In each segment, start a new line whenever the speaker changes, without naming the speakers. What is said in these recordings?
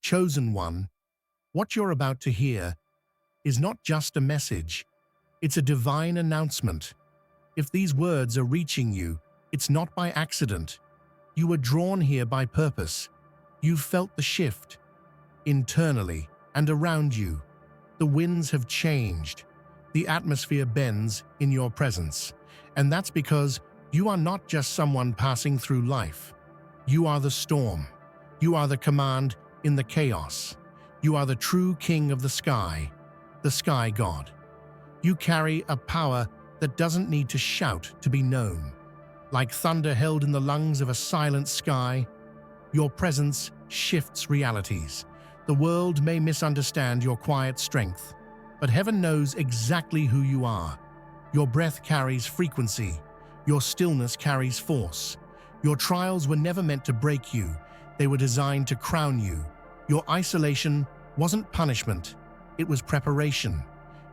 chosen one, what you're about to hear is not just a message, it's a divine announcement. If these words are reaching you, it's not by accident. You were drawn here by purpose. You've felt the shift internally and around you. The winds have changed. The atmosphere bends in your presence. And that's because you are not just someone passing through life. You are the storm. You are the command in the chaos. You are the true king of the sky god. You carry a power that doesn't need to shout to be known. Like thunder held in the lungs of a silent sky, your presence shifts realities. The world may misunderstand your quiet strength, but heaven knows exactly who you are. Your breath carries frequency. Your stillness carries force. Your trials were never meant to break you. They were designed to crown you. Your isolation wasn't punishment. It was preparation.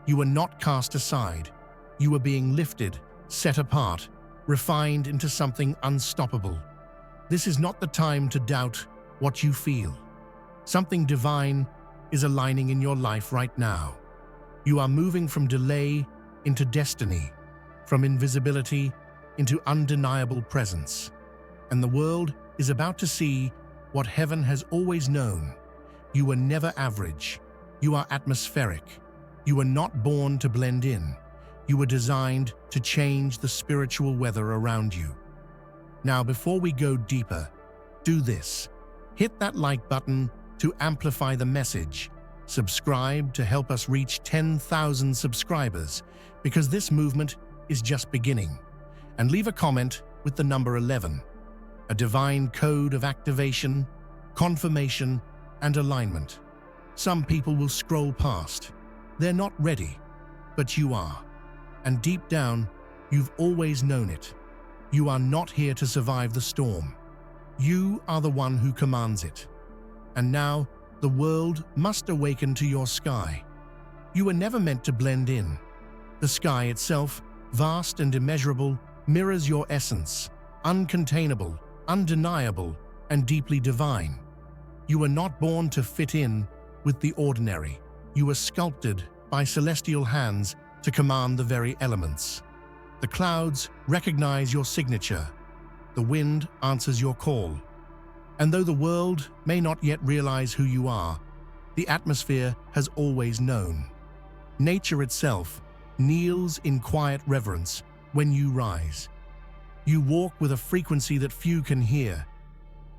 You were not cast aside. You were being lifted, set apart, refined into something unstoppable. This is not the time to doubt what you feel. Something divine is aligning in your life right now. You are moving from delay into destiny, from invisibility into undeniable presence. And the world is about to see what heaven has always known. You were never average. You are atmospheric. You were not born to blend in. You were designed to change the spiritual weather around you. Now, before we go deeper, do this. Hit that like button to amplify the message. Subscribe to help us reach 10,000 subscribers, because this movement is just beginning. And leave a comment with the number 11, a divine code of activation, confirmation, and alignment. Some people will scroll past. They're not ready, but you are. And deep down, you've always known it. You are not here to survive the storm. You are the one who commands it. And now, the world must awaken to your sky. You were never meant to blend in. The sky itself, vast and immeasurable, mirrors your essence, uncontainable, undeniable, and deeply divine. You were not born to fit in with the ordinary. You were sculpted by celestial hands to command the very elements. The clouds recognize your signature. The wind answers your call. And though the world may not yet realize who you are, the atmosphere has always known. Nature itself kneels in quiet reverence when you rise. You walk with a frequency that few can hear,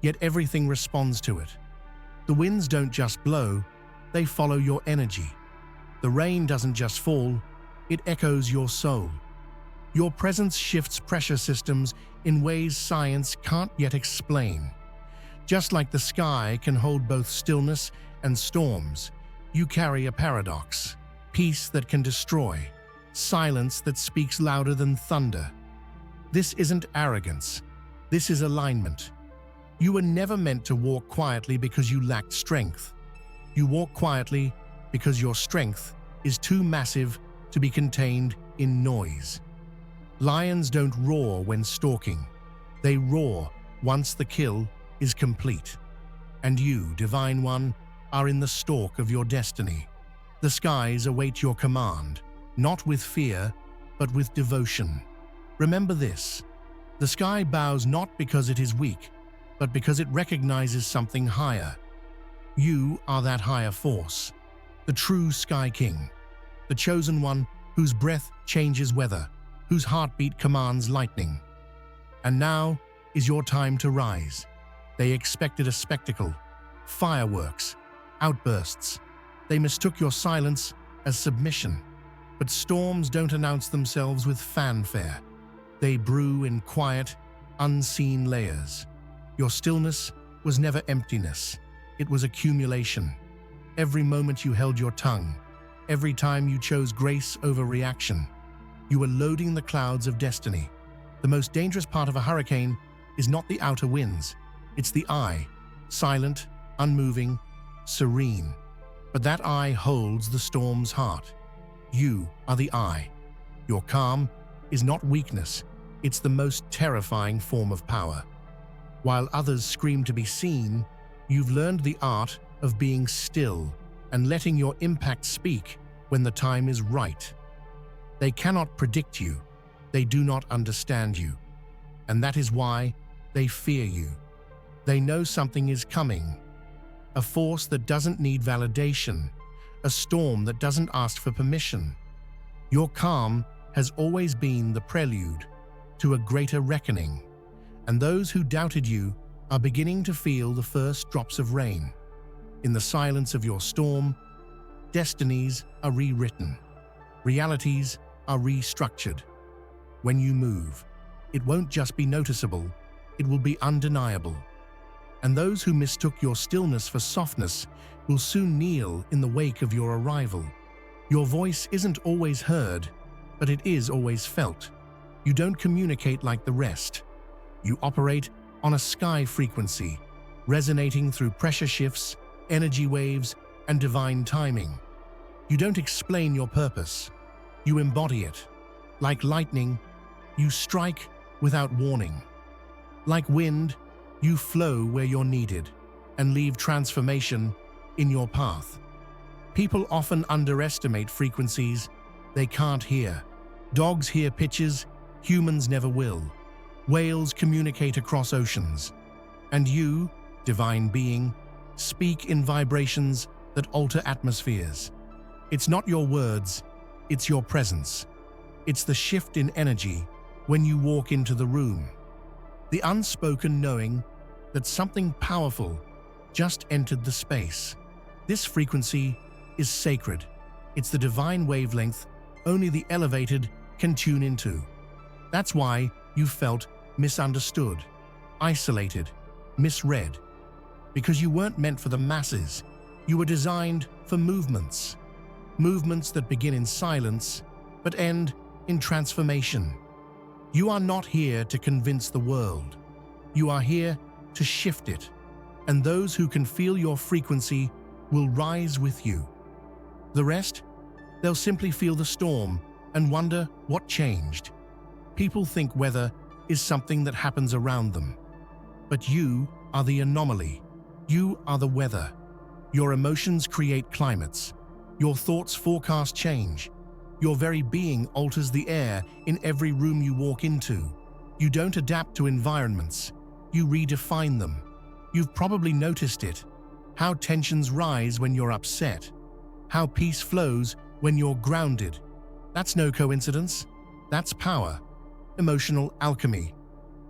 yet everything responds to it. The winds don't just blow, they follow your energy. The rain doesn't just fall, it echoes your soul. Your presence shifts pressure systems in ways science can't yet explain. Just like the sky can hold both stillness and storms, you carry a paradox: peace that can destroy, silence that speaks louder than thunder. This isn't arrogance, this is alignment. You were never meant to walk quietly because you lacked strength. You walk quietly because your strength is too massive to be contained in noise. Lions don't roar when stalking. They roar once the kill is complete. And you, Divine One, are in the stalk of your destiny. The skies await your command, not with fear, but with devotion. Remember this: the sky bows not because it is weak, but because it recognizes something higher. You are that higher force, the true Sky King, the chosen one whose breath changes weather, whose heartbeat commands lightning. And now is your time to rise. They expected a spectacle, fireworks, outbursts. They mistook your silence as submission. But storms don't announce themselves with fanfare. They brew in quiet, unseen layers. Your stillness was never emptiness. It was accumulation. Every moment you held your tongue, every time you chose grace over reaction, you were loading the clouds of destiny. The most dangerous part of a hurricane is not the outer winds. It's the eye, silent, unmoving, serene. But that eye holds the storm's heart. You are the eye. Your calm is not weakness. It's the most terrifying form of power. While others scream to be seen, you've learned the art of being still and letting your impact speak when the time is right. They cannot predict you. They do not understand you. And that is why they fear you. They know something is coming. A force that doesn't need validation. A storm that doesn't ask for permission. Your calm has always been the prelude to a greater reckoning. And those who doubted you are beginning to feel the first drops of rain. In the silence of your storm, destinies are rewritten. Realities are restructured. When you move, it won't just be noticeable, it will be undeniable. And those who mistook your stillness for softness will soon kneel in the wake of your arrival. Your voice isn't always heard, but it is always felt. You don't communicate like the rest. You operate on a sky frequency, resonating through pressure shifts, energy waves, and divine timing. You don't explain your purpose. You embody it. Like lightning, you strike without warning. Like wind, you flow where you're needed and leave transformation in your path. People often underestimate frequencies they can't hear. Dogs hear pitches, humans never will. Whales communicate across oceans. And you, divine being, speak in vibrations that alter atmospheres. It's not your words, it's your presence. It's the shift in energy when you walk into the room. The unspoken knowing that something powerful just entered the space. This frequency is sacred. It's the divine wavelength only the elevated can tune into. That's why you felt misunderstood, isolated, misread. Because you weren't meant for the masses. You were designed for movements. Movements that begin in silence, but end in transformation. You are not here to convince the world. You are here to shift it. And those who can feel your frequency will rise with you. The rest, they'll simply feel the storm and wonder what changed. People think weather is something that happens around them. But you are the anomaly. You are the weather. Your emotions create climates. Your thoughts forecast change. Your very being alters the air in every room you walk into. You don't adapt to environments. You redefine them. You've probably noticed it. How tensions rise when you're upset. How peace flows when you're grounded. That's no coincidence. That's power. Emotional alchemy.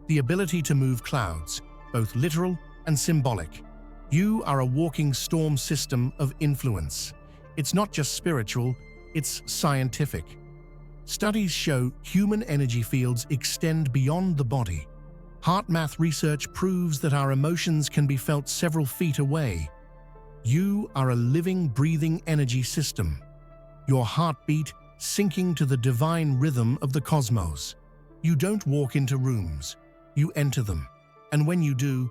The ability to move clouds, both literal and symbolic. You are a walking storm system of influence. It's not just spiritual, it's scientific. Studies show human energy fields extend beyond the body. HeartMath research proves that our emotions can be felt several feet away. You are a living, breathing energy system. Your heartbeat syncing to the divine rhythm of the cosmos. You don't walk into rooms, you enter them. And when you do,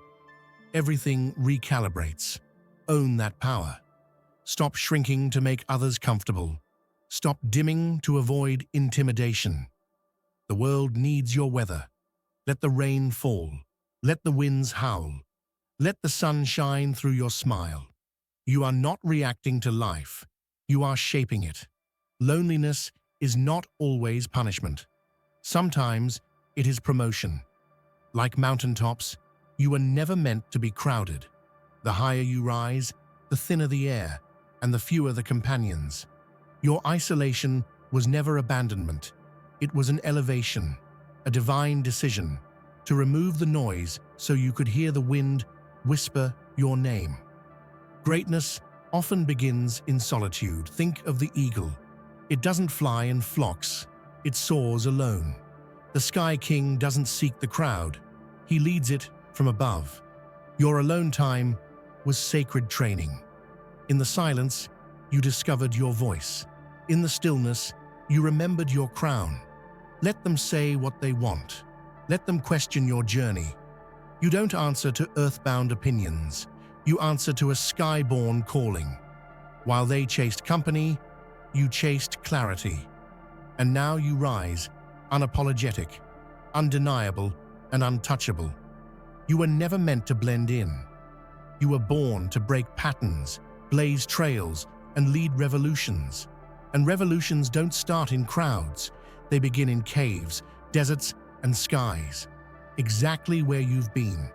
everything recalibrates. Own that power. Stop shrinking to make others comfortable. Stop dimming to avoid intimidation. The world needs your weather. Let the rain fall. Let the winds howl. Let the sun shine through your smile. You are not reacting to life. You are shaping it. Loneliness is not always punishment. Sometimes it is promotion. Like mountaintops, you were never meant to be crowded. The higher you rise, the thinner the air, and the fewer the companions. Your isolation was never abandonment. It was an elevation, a divine decision, to remove the noise so you could hear the wind whisper your name. Greatness often begins in solitude. Think of the eagle. It doesn't fly in flocks, it soars alone. The Sky King doesn't seek the crowd, he leads it from above. Your alone time was sacred training. In the silence, you discovered your voice. In the stillness, you remembered your crown. Let them say what they want. Let them question your journey. You don't answer to earthbound opinions. You answer to a skyborn calling. While they chased company, you chased clarity. And now you rise, unapologetic, undeniable, and untouchable. You were never meant to blend in. You were born to break patterns, blaze trails, and lead revolutions. And revolutions don't start in crowds. They begin in caves, deserts, and skies. Exactly where you've been.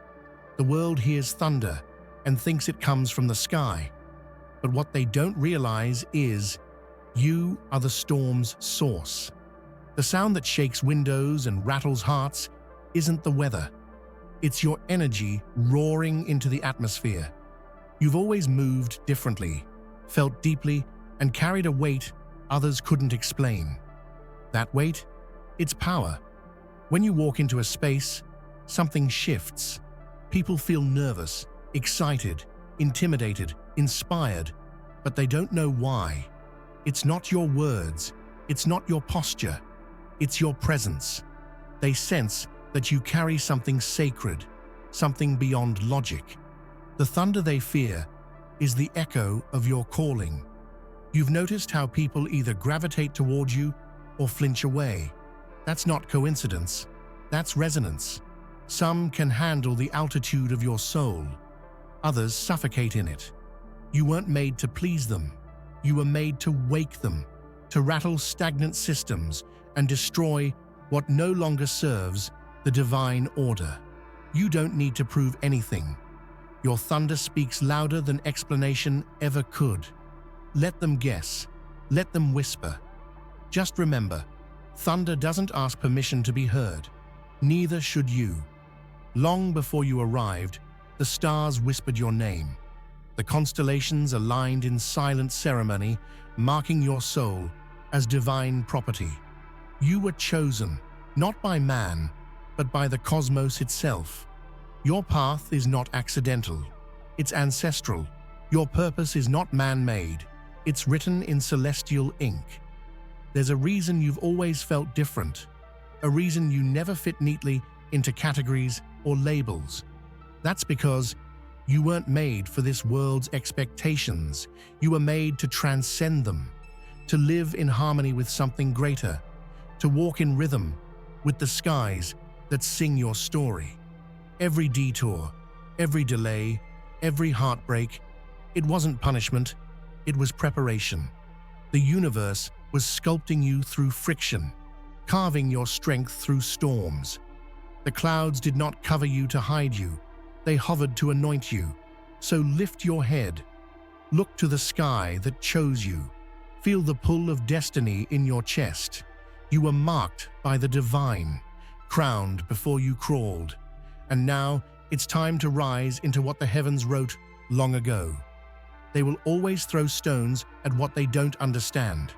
The world hears thunder and thinks it comes from the sky. But what they don't realize is you are the storm's source. The sound that shakes windows and rattles hearts isn't the weather. It's your energy roaring into the atmosphere. You've always moved differently, felt deeply, and carried a weight others couldn't explain. That weight? It's power. When you walk into a space, something shifts. People feel nervous, excited, intimidated, inspired, but they don't know why. It's not your words, it's not your posture, it's your presence. They sense that you carry something sacred, something beyond logic. The thunder they fear is the echo of your calling. You've noticed how people either gravitate towards you or flinch away. That's not coincidence, that's resonance. Some can handle the altitude of your soul, others suffocate in it. You weren't made to please them. You were made to wake them, to rattle stagnant systems and destroy what no longer serves the divine order. You don't need to prove anything. Your thunder speaks louder than explanation ever could. Let them guess. Let them whisper. Just remember, thunder doesn't ask permission to be heard. Neither should you. Long before you arrived, the stars whispered your name. The constellations aligned in silent ceremony, marking your soul as divine property. You were chosen, not by man, but by the cosmos itself. Your path is not accidental, it's ancestral. Your purpose is not man-made, it's written in celestial ink. There's a reason you've always felt different, a reason you never fit neatly into categories or labels. That's because you weren't made for this world's expectations. You were made to transcend them, to live in harmony with something greater, to walk in rhythm with the skies that sing your story. Every detour, every delay, every heartbreak, it wasn't punishment, it was preparation. The universe was sculpting you through friction, carving your strength through storms. The clouds did not cover you to hide you, they hovered to anoint you. So lift your head, look to the sky that chose you, feel the pull of destiny in your chest. You were marked by the divine, crowned before you crawled. And now it's time to rise into what the heavens wrote long ago. They will always throw stones at what they don't understand.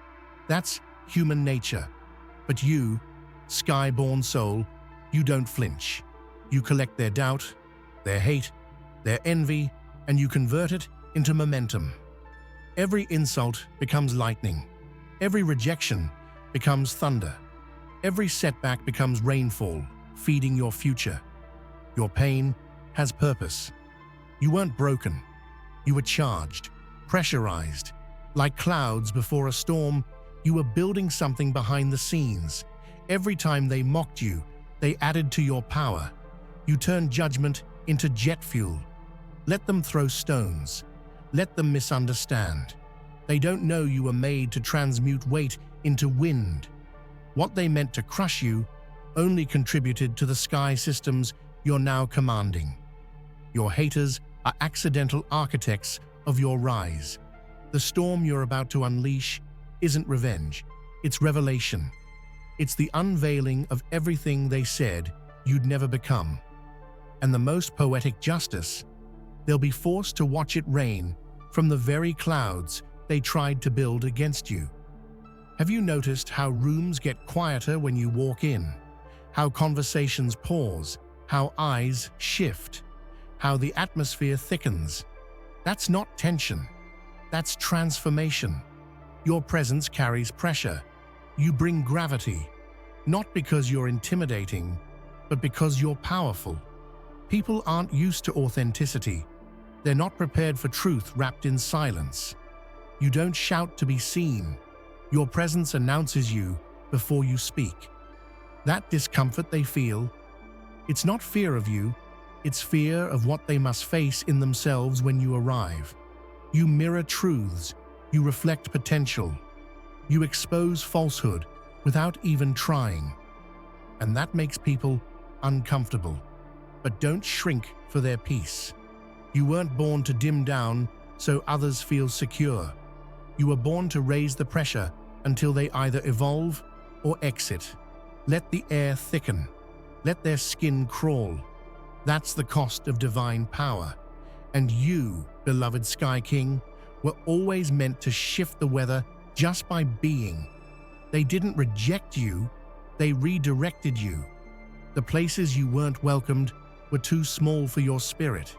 That's human nature. But you, skyborn soul, you don't flinch. You collect their doubt, their hate, their envy, and you convert it into momentum. Every insult becomes lightning. Every rejection becomes thunder. Every setback becomes rainfall, feeding your future. Your pain has purpose. You weren't broken. You were charged, pressurized. Like clouds before a storm, you were building something behind the scenes. Every time they mocked you, they added to your power. You turned judgment into jet fuel. Let them throw stones. Let them misunderstand. They don't know you were made to transmute weight into wind. What they meant to crush you only contributed to the sky systems you're now commanding. Your haters are accidental architects of your rise. The storm you're about to unleash isn't revenge, it's revelation. It's the unveiling of everything they said you'd never become. And the most poetic justice, they'll be forced to watch it rain from the very clouds they tried to build against you. Have you noticed how rooms get quieter when you walk in? How conversations pause? How eyes shift? How the atmosphere thickens? That's not tension. That's transformation. Your presence carries pressure. You bring gravity, not because you're intimidating, but because you're powerful. People aren't used to authenticity. They're not prepared for truth wrapped in silence. You don't shout to be seen. Your presence announces you before you speak. That discomfort they feel, it's not fear of you, It's fear of what they must face in themselves when you arrive. You mirror truths, you reflect potential, you expose falsehood without even trying. And that makes people uncomfortable. But don't shrink for their peace. You weren't born to dim down so others feel secure. You were born to raise the pressure until they either evolve or exit. Let the air thicken. Let their skin crawl. That's the cost of divine power. And you, beloved Sky King, were always meant to shift the weather just by being. They didn't reject you, they redirected you. The places you weren't welcomed were too small for your spirit.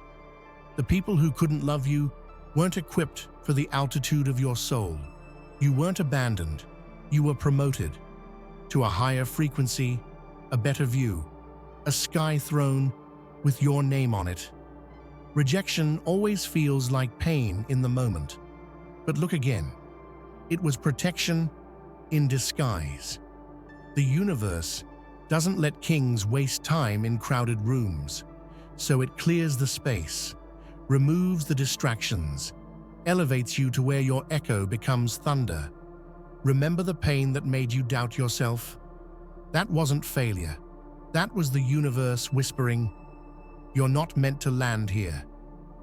The people who couldn't love you weren't equipped for the altitude of your soul. You weren't abandoned, you were promoted to a higher frequency, a better view, a sky throne with your name on it. Rejection always feels like pain in the moment. But look again. It was protection in disguise. The universe doesn't let kings waste time in crowded rooms, so it clears the space, removes the distractions, elevates you to where your echo becomes thunder. Remember the pain that made you doubt yourself? That wasn't failure. That was the universe whispering, "You're not meant to land here.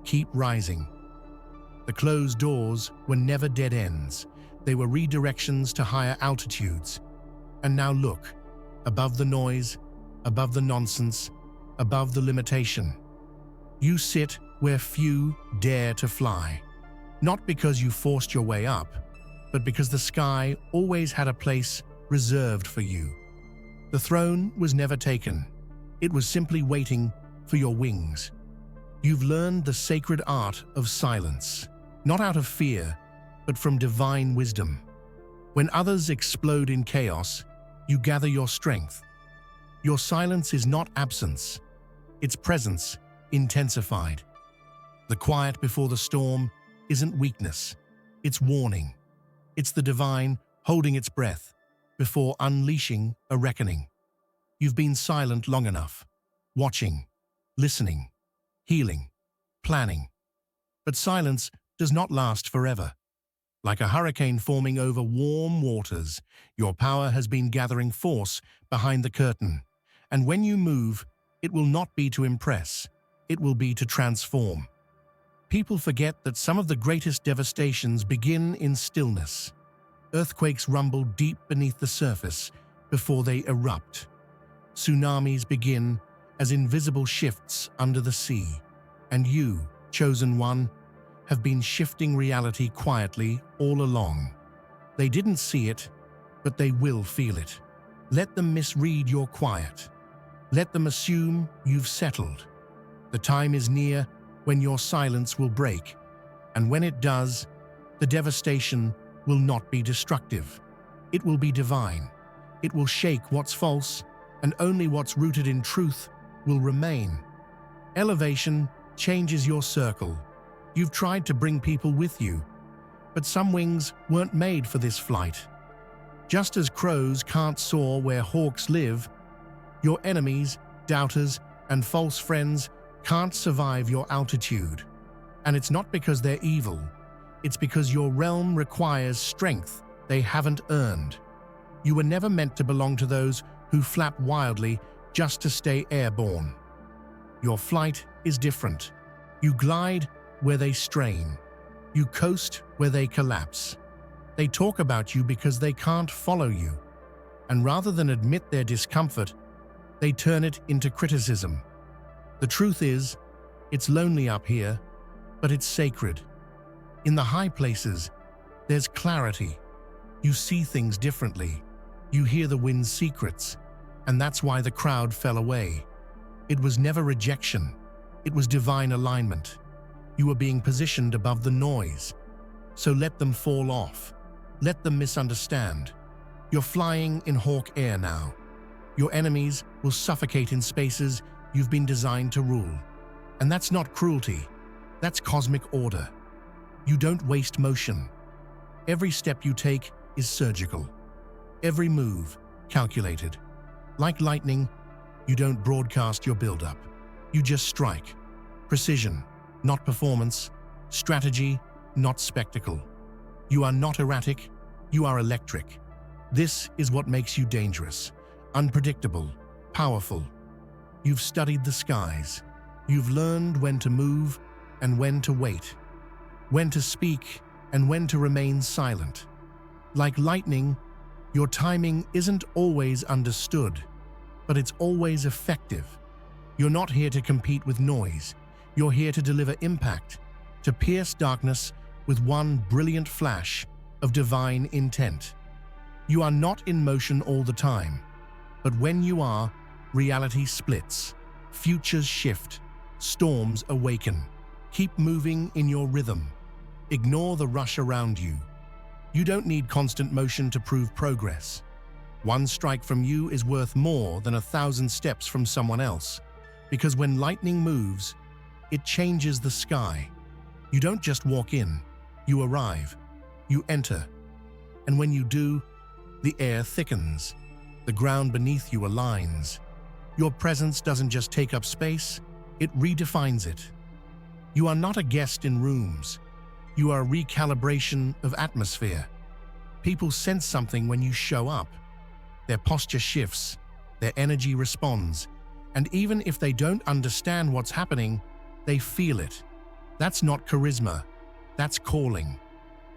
Keep rising." The closed doors were never dead ends. They were redirections to higher altitudes. And now look, above the noise, above the nonsense, above the limitation. You sit where few dare to fly. Not because you forced your way up, but because the sky always had a place reserved for you. The throne was never taken. It was simply waiting for your wings. You've learned the sacred art of silence, not out of fear, but from divine wisdom. When others explode in chaos, you gather your strength. Your silence is not absence, it's presence intensified. The quiet before the storm isn't weakness, it's warning. It's the divine holding its breath before unleashing a reckoning. You've been silent long enough, watching, listening, healing, planning. But silence does not last forever. Like a hurricane forming over warm waters, your power has been gathering force behind the curtain. And when you move, it will not be to impress, it will be to transform. People forget that some of the greatest devastations begin in stillness. Earthquakes rumble deep beneath the surface before they erupt. Tsunamis begin as invisible shifts under the sea. And you, chosen one, have been shifting reality quietly all along. They didn't see it, but they will feel it. Let them misread your quiet. Let them assume you've settled. The time is near when your silence will break, and when it does, the devastation will not be destructive. It will be divine. It will shake what's false, and only what's rooted in truth will remain. Elevation changes your circle. You've tried to bring people with you, but some wings weren't made for this flight. Just as crows can't soar where hawks live, your enemies, doubters, and false friends can't survive your altitude. And it's not because they're evil, it's because your realm requires strength they haven't earned. You were never meant to belong to those who flap wildly just to stay airborne. Your flight is different. You glide where they strain. You coast where they collapse. They talk about you because they can't follow you. And rather than admit their discomfort, they turn it into criticism. The truth is, it's lonely up here, but it's sacred. In the high places, there's clarity. You see things differently. You hear the wind's secrets, and that's why the crowd fell away. It was never rejection. It was divine alignment. You were being positioned above the noise. So let them fall off. Let them misunderstand. You're flying in hawk air now. Your enemies will suffocate in spaces you've been designed to rule. And that's not cruelty. That's cosmic order. You don't waste motion. Every step you take is surgical. Every move calculated. Like lightning, you don't broadcast your buildup. You just strike. Precision, not performance. Strategy, not spectacle. You are not erratic, you are electric. This is what makes you dangerous, unpredictable, powerful. You've studied the skies. You've learned when to move and when to wait, when to speak and when to remain silent. Like lightning, your timing isn't always understood, but it's always effective. You're not here to compete with noise. You're here to deliver impact, to pierce darkness with one brilliant flash of divine intent. You are not in motion all the time, but when you are, reality splits, futures shift, storms awaken. Keep moving in your rhythm. Ignore the rush around you. You don't need constant motion to prove progress. One strike from you is worth more than 1,000 steps from someone else, because when lightning moves, it changes the sky. You don't just walk in, you arrive, you enter. And when you do, the air thickens, the ground beneath you aligns. Your presence doesn't just take up space, it redefines it. You are not a guest in rooms. You are a recalibration of atmosphere. People sense something when you show up. Their posture shifts, their energy responds, and even if they don't understand what's happening, they feel it. That's not charisma, that's calling.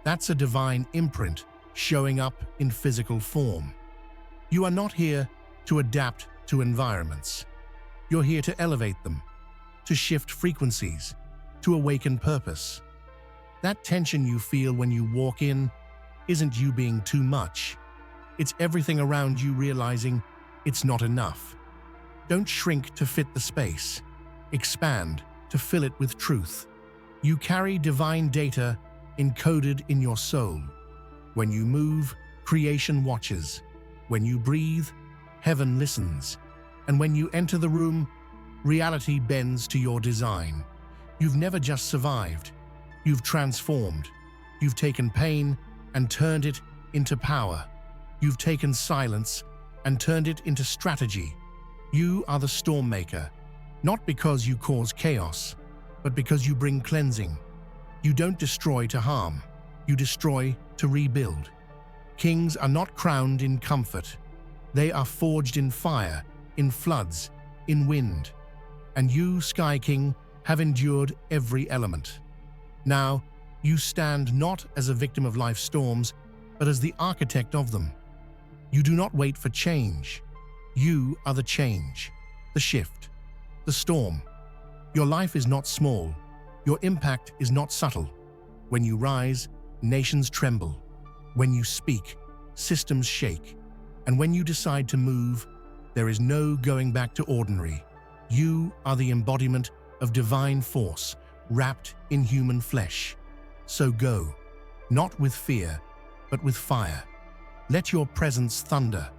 That's a divine imprint showing up in physical form. You are not here to adapt to environments. You're here to elevate them, to shift frequencies, to awaken purpose. That tension you feel when you walk in isn't you being too much. It's everything around you realizing it's not enough. Don't shrink to fit the space. Expand to fill it with truth. You carry divine data encoded in your soul. When you move, creation watches. When you breathe, heaven listens. And when you enter the room, reality bends to your design. You've never just survived. You've transformed. You've taken pain and turned it into power. You've taken silence and turned it into strategy. You are the Stormmaker, not because you cause chaos, but because you bring cleansing. You don't destroy to harm. You destroy to rebuild. Kings are not crowned in comfort. They are forged in fire, in floods, in wind. And you, Sky King, have endured every element. Now, you stand not as a victim of life's storms, but as the architect of them. You do not wait for change. You are the change, the shift, the storm. Your life is not small. Your impact is not subtle. When you rise, nations tremble. When you speak, systems shake. And when you decide to move, there is no going back to ordinary. You are the embodiment of divine force, wrapped in human flesh. So go, not with fear, but with fire. Let your presence thunder.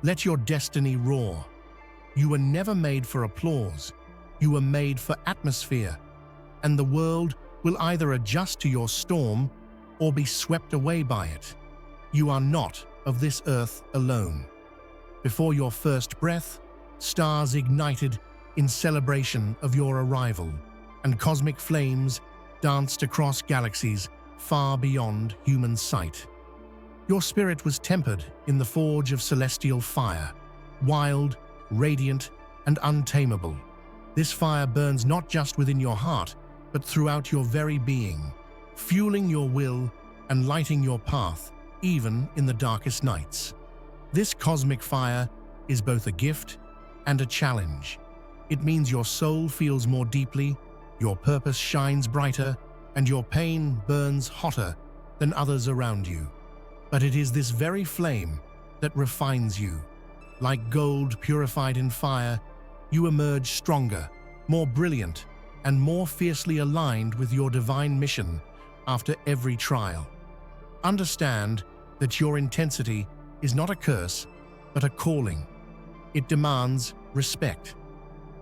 Let your destiny roar. You were never made for applause. You were made for atmosphere. And the world will either adjust to your storm or be swept away by it. You are not of this earth alone. Before your first breath, stars ignited in celebration of your arrival, and cosmic flames danced across galaxies far beyond human sight. Your spirit was tempered in the forge of celestial fire, wild, radiant, and untamable. This fire burns not just within your heart, but throughout your very being, fueling your will and lighting your path, even in the darkest nights. This cosmic fire is both a gift and a challenge. It means your soul feels more deeply, your purpose shines brighter, and your pain burns hotter than others around you. But it is this very flame that refines you. Like gold purified in fire, you emerge stronger, more brilliant, and more fiercely aligned with your divine mission after every trial. Understand that your intensity is not a curse, but a calling. It demands respect.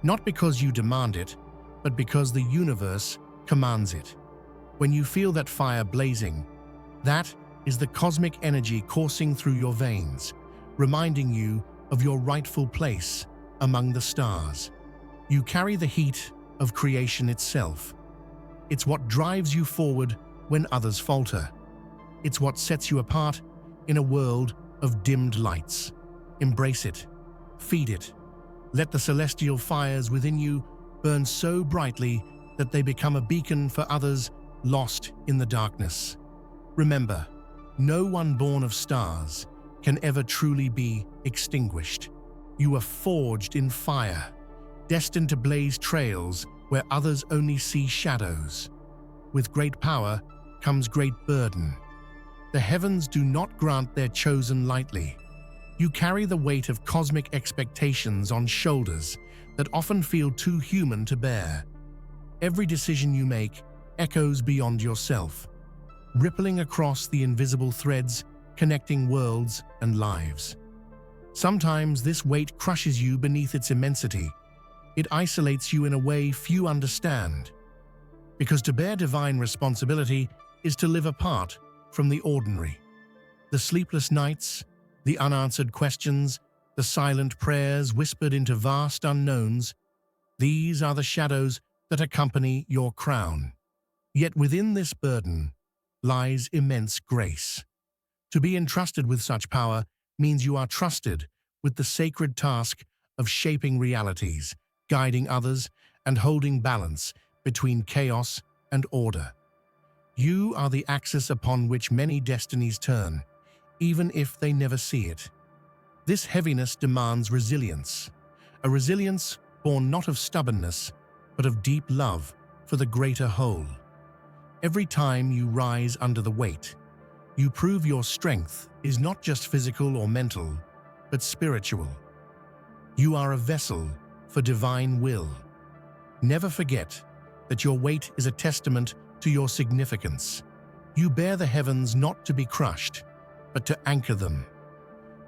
Not because you demand it, but because the universe commands it. When you feel that fire blazing, that is the cosmic energy coursing through your veins, reminding you of your rightful place among the stars. You carry the heat of creation itself. It's what drives you forward when others falter. It's what sets you apart in a world of dimmed lights. Embrace it. Feed it. Let the celestial fires within you burn so brightly that they become a beacon for others lost in the darkness. Remember, no one born of stars can ever truly be extinguished. You are forged in fire, destined to blaze trails where others only see shadows. With great power comes great burden. The heavens do not grant their chosen lightly. You carry the weight of cosmic expectations on shoulders that often feel too human to bear. Every decision you make echoes beyond yourself, rippling across the invisible threads connecting worlds and lives. Sometimes this weight crushes you beneath its immensity. It isolates you in a way few understand. Because to bear divine responsibility is to live apart from the ordinary. The sleepless nights, the unanswered questions, the silent prayers whispered into vast unknowns, these are the shadows that accompany your crown. Yet within this burden lies immense grace. To be entrusted with such power means you are trusted with the sacred task of shaping realities, guiding others, and holding balance between chaos and order. You are the axis upon which many destinies turn, even if they never see it. This heaviness demands resilience, a resilience born not of stubbornness, but of deep love for the greater whole. Every time you rise under the weight, you prove your strength is not just physical or mental, but spiritual. You are a vessel for divine will. Never forget that your weight is a testament to your significance. You bear the heavens not to be crushed, but to anchor them.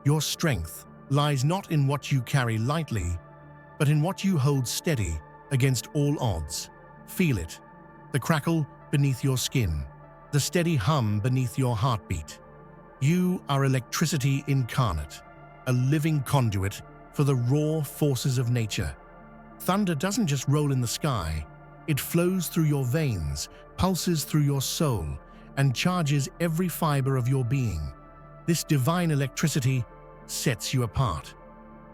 Your strength lies not in what you carry lightly, but in what you hold steady against all odds. Feel it, the crackle beneath your skin, the steady hum beneath your heartbeat. You are electricity incarnate, a living conduit for the raw forces of nature. Thunder doesn't just roll in the sky, it flows through your veins, pulses through your soul, and charges every fiber of your being. This divine electricity sets you apart.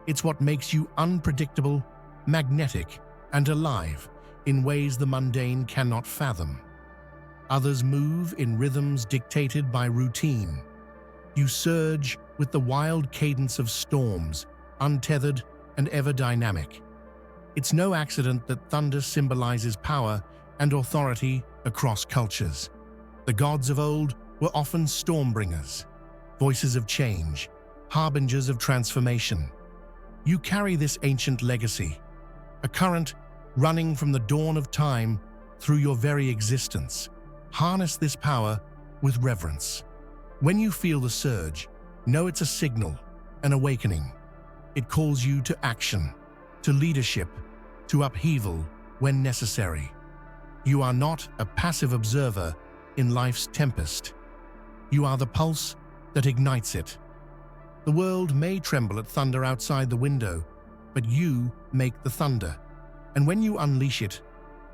It's what makes you unpredictable, magnetic, and alive in ways the mundane cannot fathom. Others move in rhythms dictated by routine. You surge with the wild cadence of storms, untethered and ever dynamic. It's no accident that thunder symbolizes power and authority across cultures. The gods of old were often stormbringers, voices of change, harbingers of transformation. You carry this ancient legacy, a current running from the dawn of time through your very existence. Harness this power with reverence. When you feel the surge, know it's a signal, an awakening. It calls you to action, to leadership, to upheaval when necessary. You are not a passive observer in life's tempest. You are the pulse that ignites it. The world may tremble at thunder outside the window, but you make the thunder. And when you unleash it,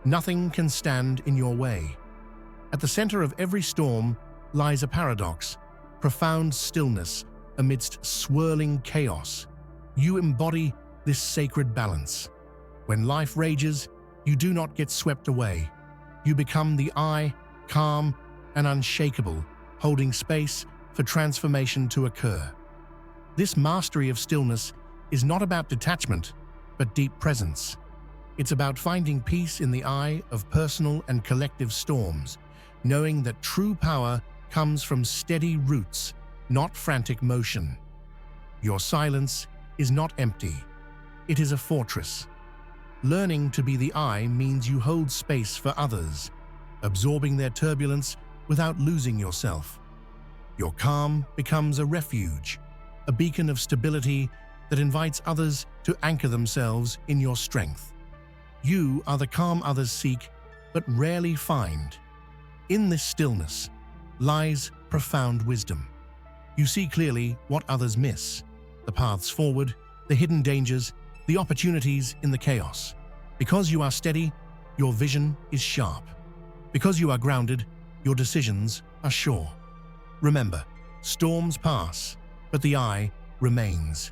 nothing can stand in your way. At the center of every storm lies a paradox, profound stillness amidst swirling chaos. You embody this sacred balance. When life rages, you do not get swept away. You become the eye, calm and unshakable, holding space for transformation to occur. This mastery of stillness is not about detachment, but deep presence. It's about finding peace in the eye of personal and collective storms, knowing that true power comes from steady roots, not frantic motion. Your silence is not empty. It is a fortress. Learning to be the eye means you hold space for others, absorbing their turbulence without losing yourself. Your calm becomes a refuge, a beacon of stability that invites others to anchor themselves in your strength. You are the calm others seek, but rarely find. In this stillness lies profound wisdom. You see clearly what others miss, the paths forward, the hidden dangers, the opportunities in the chaos. Because you are steady, your vision is sharp. Because you are grounded, your decisions are sure. Remember, storms pass, but the eye remains.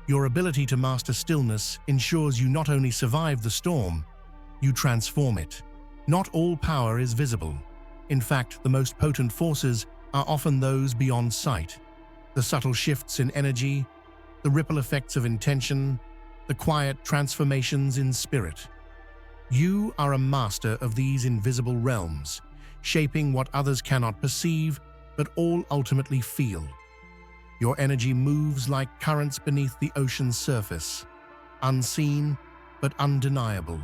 Your ability to master stillness ensures you not only survive the storm, you transform it. Not all power is visible. In fact, the most potent forces are often those beyond sight. The subtle shifts in energy, the ripple effects of intention, the quiet transformations in spirit. You are a master of these invisible realms, shaping what others cannot perceive, but all ultimately feel. Your energy moves like currents beneath the ocean's surface, unseen but undeniable.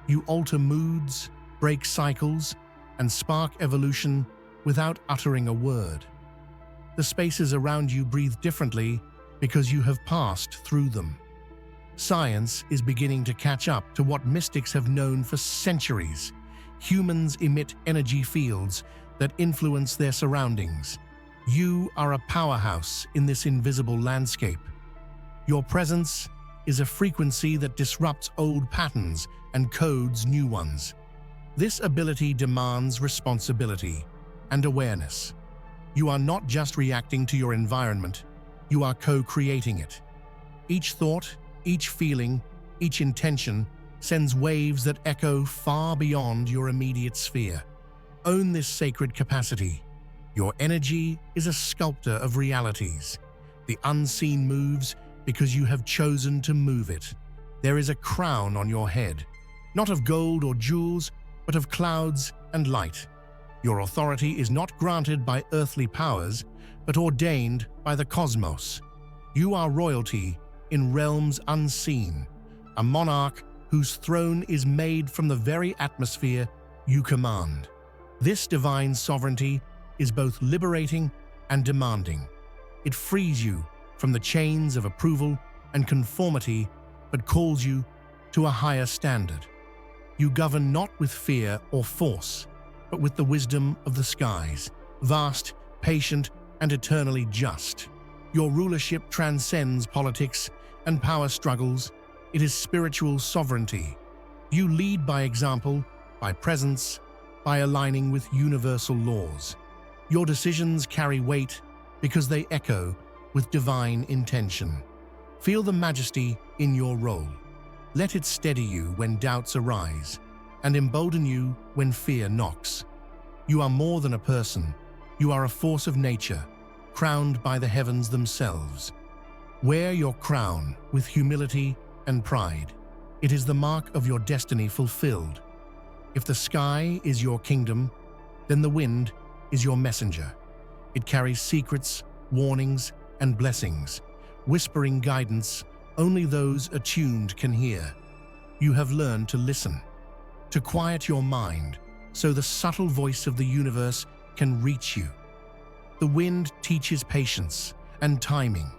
You alter moods, break cycles, and spark evolution without uttering a word. The spaces around you breathe differently because you have passed through them. Science is beginning to catch up to what mystics have known for centuries. Humans emit energy fields that influence their surroundings. You are a powerhouse in this invisible landscape. Your presence is a frequency that disrupts old patterns and codes new ones. This ability demands responsibility and awareness. You are not just reacting to your environment, you are co-creating it. Each thought, each feeling, each intention sends waves that echo far beyond your immediate sphere. Own this sacred capacity. Your energy is a sculptor of realities. The unseen moves because you have chosen to move it. There is a crown on your head, not of gold or jewels, but of clouds and light. Your authority is not granted by earthly powers, but ordained by the cosmos. You are royalty in realms unseen, a monarch whose throne is made from the very atmosphere you command. This divine sovereignty is both liberating and demanding. It frees you from the chains of approval and conformity, but calls you to a higher standard. You govern not with fear or force, but with the wisdom of the skies, vast, patient, and eternally just. Your rulership transcends politics and power struggles. It is spiritual sovereignty. You lead by example, by presence, by aligning with universal laws. Your decisions carry weight because they echo with divine intention. Feel the majesty in your role. Let it steady you when doubts arise and embolden you when fear knocks. You are more than a person. You are a force of nature, crowned by the heavens themselves. Wear your crown with humility and pride. It is the mark of your destiny fulfilled. If the sky is your kingdom, then the wind is your messenger. It carries secrets, warnings, and blessings, whispering guidance only those attuned can hear. You have learned to listen, to quiet your mind, so the subtle voice of the universe can reach you. The wind teaches patience and timing.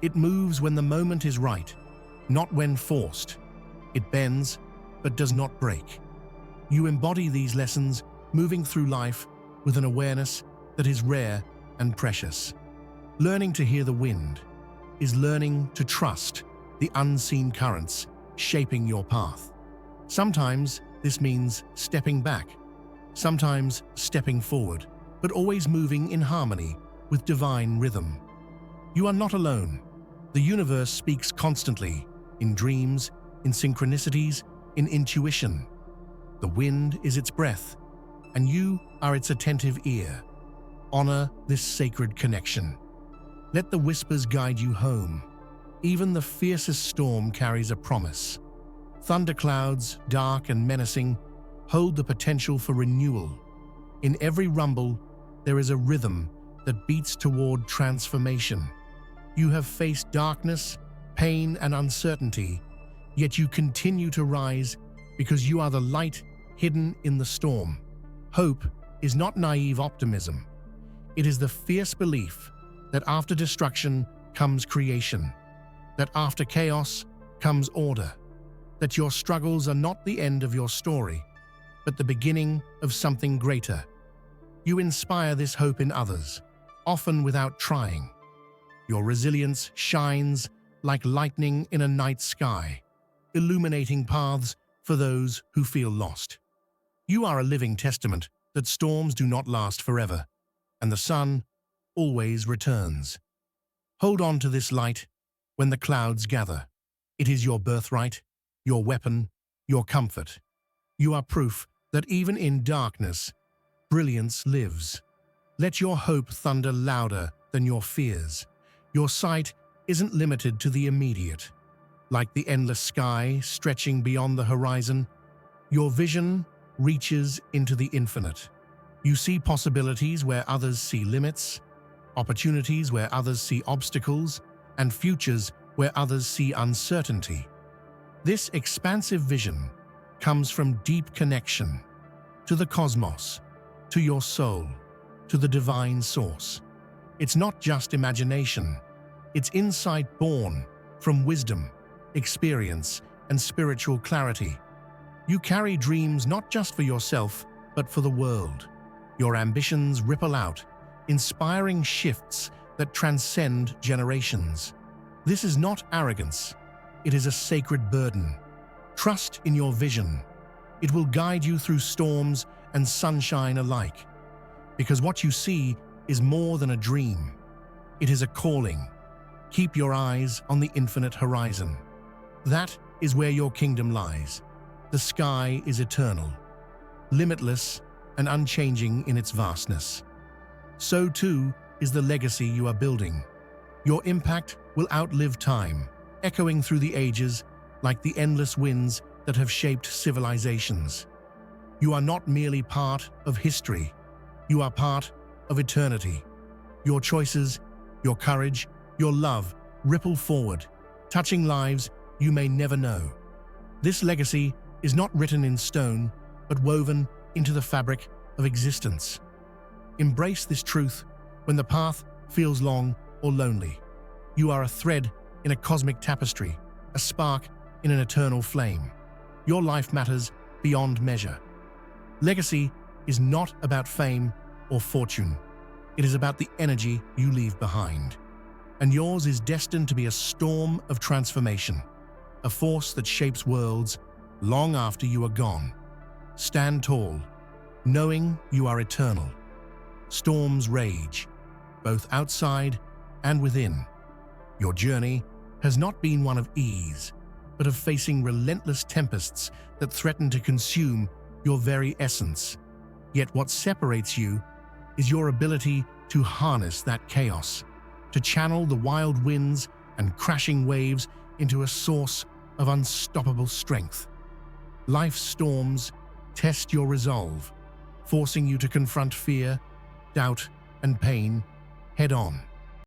It moves when the moment is right, not when forced. It bends, but does not break. You embody these lessons, moving through life with an awareness that is rare and precious. Learning to hear the wind is learning to trust the unseen currents shaping your path. Sometimes this means stepping back, sometimes stepping forward, but always moving in harmony with divine rhythm. You are not alone. The universe speaks constantly, in dreams, in synchronicities, in intuition. The wind is its breath, and you are its attentive ear. Honor this sacred connection. Let the whispers guide you home. Even the fiercest storm carries a promise. Thunderclouds, dark and menacing, hold the potential for renewal. In every rumble, there is a rhythm that beats toward transformation. You have faced darkness, pain, and uncertainty, yet you continue to rise because you are the light hidden in the storm. Hope is not naive optimism. It is the fierce belief that after destruction comes creation, that after chaos comes order, that your struggles are not the end of your story, but the beginning of something greater. You inspire this hope in others, often without trying. Your resilience shines like lightning in a night sky, illuminating paths for those who feel lost. You are a living testament that storms do not last forever, and the sun always returns. Hold on to this light when the clouds gather. It is your birthright, your weapon, your comfort. You are proof that even in darkness, brilliance lives. Let your hope thunder louder than your fears. Your sight isn't limited to the immediate. Like the endless sky stretching beyond the horizon, your vision reaches into the infinite. You see possibilities where others see limits, opportunities where others see obstacles, and futures where others see uncertainty. This expansive vision comes from deep connection to the cosmos, to your soul, to the divine source. It's not just imagination, it's insight born from wisdom, experience, and spiritual clarity. You carry dreams not just for yourself, but for the world. Your ambitions ripple out, inspiring shifts that transcend generations. This is not arrogance, it is a sacred burden. Trust in your vision. It will guide you through storms and sunshine alike. Because what you see is more than a dream. It is a calling. Keep your eyes on the infinite horizon. That is where your kingdom lies. The sky is eternal, limitless, and unchanging in its vastness. So too is the legacy you are building. Your impact will outlive time, echoing through the ages like the endless winds that have shaped civilizations. You are not merely part of history, you are part of eternity. Your choices, your courage, your love ripple forward, touching lives you may never know. This legacy is not written in stone, but woven into the fabric of existence. Embrace this truth when the path feels long or lonely. You are a thread in a cosmic tapestry, a spark in an eternal flame. Your life matters beyond measure. Legacy is not about fame or fortune. It is about the energy you leave behind. And yours is destined to be a storm of transformation, a force that shapes worlds long after you are gone. Stand tall, knowing you are eternal. Storms rage, both outside and within. Your journey has not been one of ease, but of facing relentless tempests that threaten to consume your very essence. Yet what separates you is your ability to harness that chaos, to channel the wild winds and crashing waves into a source of unstoppable strength. Life's storms test your resolve, forcing you to confront fear, doubt, and pain head-on.